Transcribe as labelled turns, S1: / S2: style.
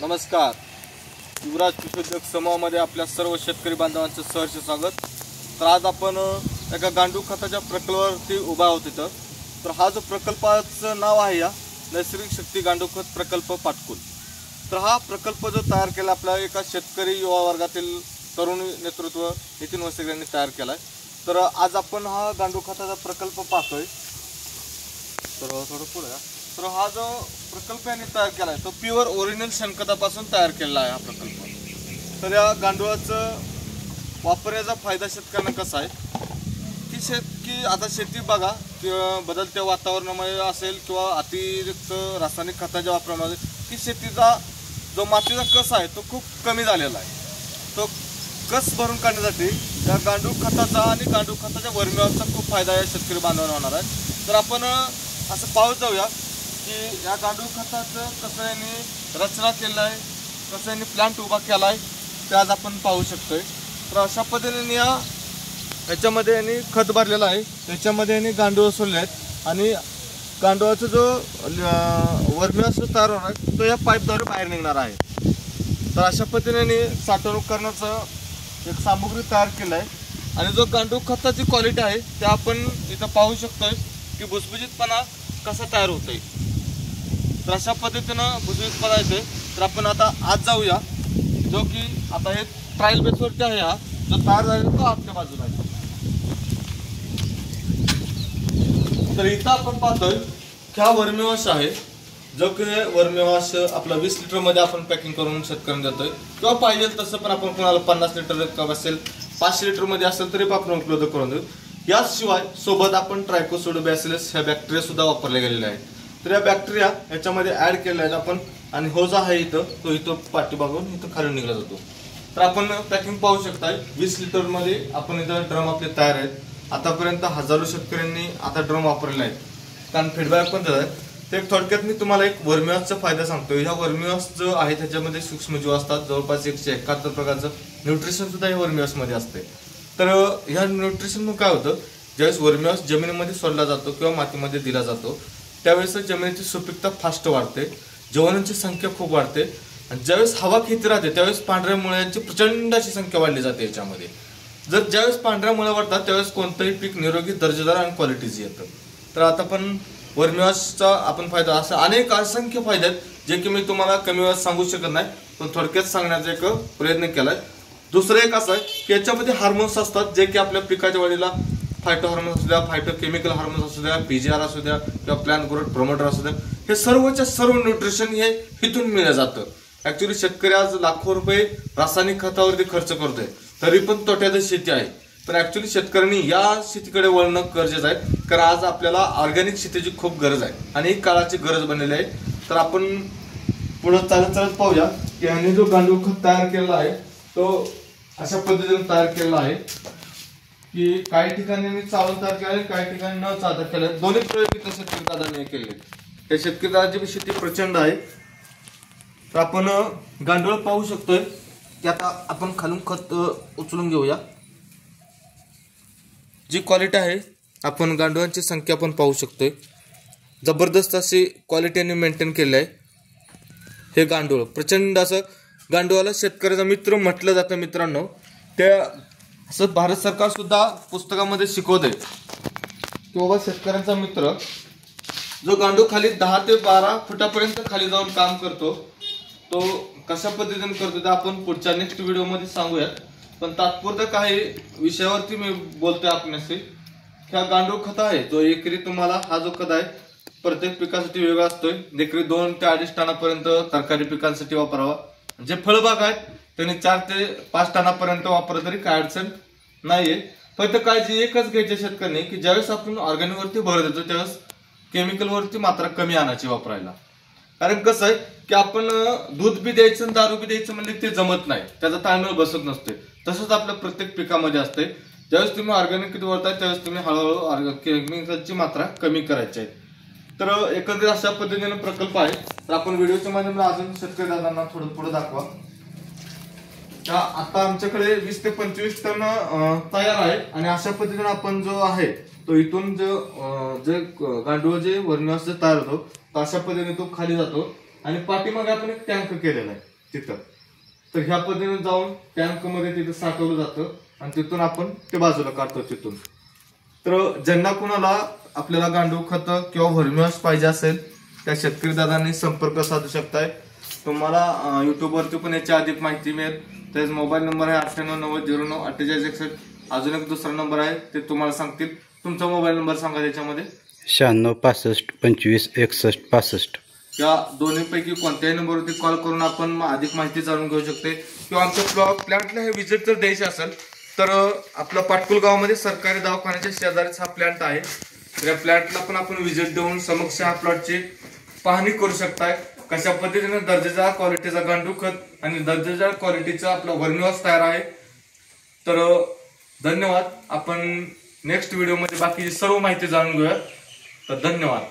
S1: नमस्कार. युवराज कृषी समूहामध्ये आपल्या सर्व शेतकरी बांधवांचं सहर्ष स्वागत. तर आज आपण एका गांडूळ खताच्या प्रकल्पावरती उभा आहोत इथं. तर हा जो प्रकल्पाचं नाव आहे या नैसर्गिक शक्ती गांडूळ खत प्रकल्प पाटकुल. तर हा प्रकल्प जो तयार केला आपल्या एका शेतकरी युवा वर्गातील तरुण नेतृत्व नितीन वसगे यांनी तयार केला आहे. तर आज आपण हा गांडूळ खताचा प्रकल्प पाहतोय. तर थोडं पुढे. तर हा जो प्रकल्प यांनी तयार केला आहे तो प्युअर ओरिजिनल शेणखतापासून तयार केलेला आहे हा प्रकल्प. तर या गांडूळाचं वापरण्याचा फायदा शेतकऱ्यांना कसा आहे की आता शेती बघा बदलत्या वातावरणामुळे असेल किंवा अतिरिक्त रासायनिक खताच्या वापरामुळे की शेतीचा जो मातीचा कस आहे तो खूप कमी झालेला आहे. तो कस भरून काढण्यासाठी या गांडूळ खताचा आणि गांडूळ खताच्या वर्मीवरचा खूप फायदा या शेतकरी बांधवांना होणार आहे. तर आपण असं पाहत जाऊया की या गांडूळ खताचं कसं यांनी रचना केलं आहे, कसं यांनी प्लांट उभा केला आहे ते आज आपण पाहू शकतोय. तर अशा पद्धतीने याच्यामध्ये यांनी खत भरलेलं आहे, त्याच्यामध्ये यांनी गांडूळ सोडले आहेत आणि गांडूळाचा जो वर्मीवास तयार होणार आहे तो या पाईपद्वारे बाहेर निघणार आहे. तर अशा पद्धतीने साठवणूक करण्याचं एक सामुग्री तयार केलं आहे आणि जो गांडूळ खताची क्वालिटी आहे ते आपण इथं पाहू शकतोय की भुसभुशीतपणा कसा तयार होतोय. तर अशा पद्धतीनं भुसभुशीतपणा येतोय. तर आपण आता आज जाऊया जो की आता हे ट्रायल बेसवरती आहे. हा जो तयार झालेला तो आपल्या बाजूला आहे. तर इथं आपण पाहतोय की हा वर्मीवॉश आहे जो की वर्मीवॉश आपला 20 लिटरमध्ये आपण पॅकिंग करून शेतकऱ्यांना देतोय किंवा पाहिजे तसं पण आपण कोणाला 50 लिटर किंवा असेल 500 लिटरमध्ये असेल तरी आपण उपलब्ध करून देऊ. याशिवाय सोबत आपण ट्रायकोसोडोबॅसिलस ह्या बॅक्टेरिया सुद्धा वापरले गेलेले आहेत. तर या बॅक्टेरिया याच्यामध्ये ऍड केलेल्या आहेत आपण आणि हो जो आहे इथं तो इथं पाठीमागून इथं खाली निघला जातो. तर आपण पॅकिंग पाहू शकताय 20 लिटरमध्ये आपण इथं ड्रम आपले तयार आहेत. आतापर्यंत हजारो शेतकऱ्यांनी आता ड्रम वापरलेले आहेत कारण फीडबॅक पण दिला आहे. तर थोडक्यात मी तुम्हाला एक वर्मीवॉशचा फायदा सांगतो. ह्या वर्मीवॉश जो आहे त्याच्यामध्ये सूक्ष्मजीव असतात जवळपास 171 प्रकारचं न्यूट्रिशन सुद्धा या वर्मीवॉशमध्ये असते. तर ह्या न्यूट्रिशनमुळे काय होतं ज्यावेळेस वर्मीवॉश जमिनीमध्ये सोडला जातो किंवा मातीमध्ये दिला जातो त्यावेळेस जमिनीची सुपीकता फास्ट वाढते, जीवाणूंची संख्या खूप वाढते आणि ज्यावेळेस हवा खेळती राहते त्यावेळेस पांढऱ्या मुळ्यांची प्रचंड अशी संख्या वाढली जाते याच्यामध्ये. जर ज्यावेळेस पांढऱ्या मुळ्या वाढतात त्यावेळेस कोणतंही पीक निरोगी दर्जेदार आणि क्वालिटीचं येतं. तर आता पण वर्मीवॉशचा आपण फायदा असा अनेक असंख्य फायदे आहेत जे की मी तुम्हाला कमी वेळात सांगू शकत नाही पण थोडक्यात सांगण्याचा एक प्रयत्न केलाय. दुसरं एक असं आहे की याच्यामध्ये हार्मोन्स असतात जे की आपल्या पिकाच्या वाढीला फायटो हार्मोन्स असू द्या, फायटो केमिकल हार्मोन्स असू द्या, PGR असू द्या किंवा प्लॅन ग्रोथ प्रमोटर असू द्या, हे सर्वच्या सर्व न्यूट्रिशन हे इथून मिळलं जातं. ऍक्च्युली शेतकरी आज लाखो रुपये रासायनिक खतावरती खर्च करतोय तरी पण तोट्याची शेती आहे. तर ऍक्च्युली शेतकऱ्यांनी या शेतीकडे वळणं गरजेचं आहे कारण आज आपल्याला ऑर्गॅनिक शेतीची खूप गरज आहे आणि ही काळाची गरज बनलेली आहे. तर आपण पुढे चालत चालत पाहूया की ह्याने जो गांडूळ खत तयार केलेला आहे तो अशा पद्धतीने तयार केलेला आहे की काही ठिकाणी मी चालून तयार केलं काही ठिकाणी न चालता केलं. दोन्ही प्रयोग इथं शेतकरी दादाने केले. त्या शेतकरी दादाची शेती प्रचंड आहे. तर आपण गांडूळ पाहू शकतोय की आता आपण खालून खत उचलून घेऊया. जी क्वालिटी आहे आपण गांडूळांची संख्या पण पाहू शकतोय. जबरदस्त अशी क्वालिटीने मेंटेन केली आहे. हे गांडूळ प्रचंड असं गांडूळाला शेतकऱ्याचा मित्र म्हटलं जातं. मित्रांनो त्या असं भारत सरकार सुद्धा पुस्तकामध्ये शिकवते की बाबा शेतकऱ्यांचा मित्र जो गांडूळ खाली 10 ते 12 फुटापर्यंत खाली जाऊन काम करतो तो कशा पद्धतीने करतो ते आपण पुढच्या नेक्स्ट व्हिडिओमध्ये सांगूयात. पण तात्पुरतं काही विषयावरती मी बोलतोय आपल्याशी. हा गांडूळ खत आहे जो एकरी तुम्हाला हा जो खत आहे प्रत्येक पिकासाठी वेगळा असतोय. एकरी 2 ते 2.5 टनापर्यंत तरकारी पिकांसाठी वापरावा. जे फळबाग आहेत त्यांनी 4 ते 5 टनापर्यंत वापरलं तरी काय अडचण नाहीये. फक्त काळजी एकच घ्यायची शेतकऱ्यांनी की ज्यावेळेस आपण ऑर्गॅनिक वरती भर देतो त्यावेळेस केमिकल वरती मात्रा कमी आणायची वापरायला. कारण कसं आहे की आपण दूध बी द्यायचं आणि दारू बी द्यायचं म्हणजे ते जमत नाही, त्याचा ताळमेळ बसत नसते. तसंच आपल्या प्रत्येक पिकामध्ये असते. ज्यावेळेस तुम्ही ऑर्गॅनिक वरताय त्यावेळेस तुम्ही हळूहळू केमिकलची मात्रा कमी करायची आहे. तर एकंदरीत अशा पद्धतीने प्रकल्प आहे. तर आपण व्हिडिओच्या माध्यमातून अजून शेतकरी दादांना थोडं पुढे दाखवा. आता आमच्याकडे 20 ते 25 टन तयार आहे आणि अशा पद्धतीने आपण जो आहे तो इथून जे गांडूळ जे वर्मीवॉश तयार होतो अशा पद्धतीने तो खाली जातो आणि पाठीमागे आपण एक टँक केलेला आहे. तिथं. तर ह्या पद्धतीने जाऊन टँकमध्ये तिथं साठवलं जातं आणि तिथून आपण ते बाजूला काढतो तिथून. तर ज्यांना कुणाला आपल्याला गांडूळ खत किंवा व्हर्मिवॉश पाहिजे असेल त्या शेतकरी दादांनी संपर्क साधू शकताय. तुम्हाला युट्यूबवरती पण याची अधिक माहिती मिळेल. त्याचा मोबाईल नंबर आहे 9890094861. अजून एक दुसरा नंबर आहे ते तुम्हाला सांगतील. तुमचा मोबाईल नंबर सांगा त्याच्यामध्ये.
S2: 96 65 25 61 65.
S1: या दोन्हीपैकी कोणत्याही नंबरवरती कॉल करून आपण अधिक माहिती जाणून घेऊ शकते. किंवा आमच्या प्लॅन्टला हे व्हिजिट जर द्यायचे असेल तर आपल्या पाटकुल गावामध्ये सरकारी दवाखान्याच्या शेजारीच हा प्लॅन्ट आहे. तर या प्लॅन्टला पण आपण व्हिजिट देऊन समक्ष हा प्लॉटची पाहणी करू शकताय. कशा पद्धतीने दर्जेदार क्वालिटीचा गांडूळ खत आणि दर्जेदार क्वालिटीचा आपला व्हर्मिवॉश तयार आहे. तर धन्यवाद. आपण नेक्स्ट व्हिडिओमध्ये बाकीची सर्व माहिती जाणून घेऊया. तर धन्यवाद.